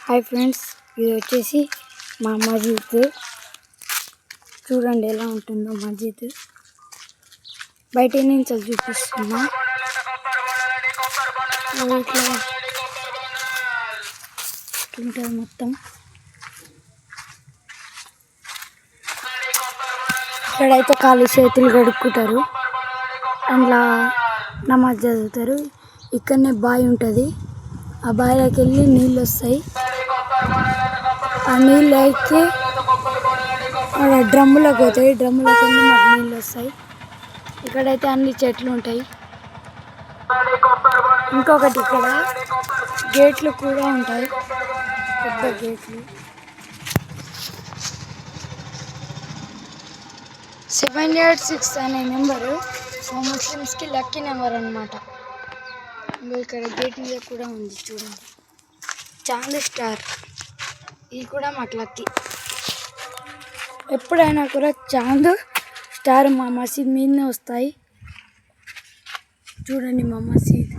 Hi friends, ఇది వచ్చేసి మా మస్జిద్. చూడండి ఎలా ఉంటుందో మస్జిద్. బయట నుంచి చూపిస్తున్నా. ఇట్లా ఉంటుంది మొత్తం. ఇక్కడైతే కాళ్ళు చేతులు కడుక్కుంటారు, అందులో నమాజ్ చదువుతారు. ఇక్కడనే బావి ఉంటుంది, ఆ బావిలోకి వెళ్ళి నీళ్ళు వస్తాయి. ఆ నీళ్ళు అయితే డ్రమ్ములోకి పోతాయి, డ్రమ్ములోకి వెళ్ళి మాకు నీళ్ళు వస్తాయి. ఇక్కడైతే అన్ని చెట్లు ఉంటాయి. ఇంకొకటి ఇక్కడ గేట్లు కూడా ఉంటాయి, పెద్ద గేట్లు. 786 అనే నెంబరు మా ముస్లిమ్స్కి లక్కీ నెంబర్ అన్నమాట. ఇక్కడ గేట్ మీద కూడా ఉంది చూడండి, చాంద్ స్టార్. ఇది కూడా మాకు లక్కీ. ఎప్పుడైనా కూడా చాంద్ స్టార్ మా మసీద్ మీదనే వస్తాయి. చూడండి మా మసీద్.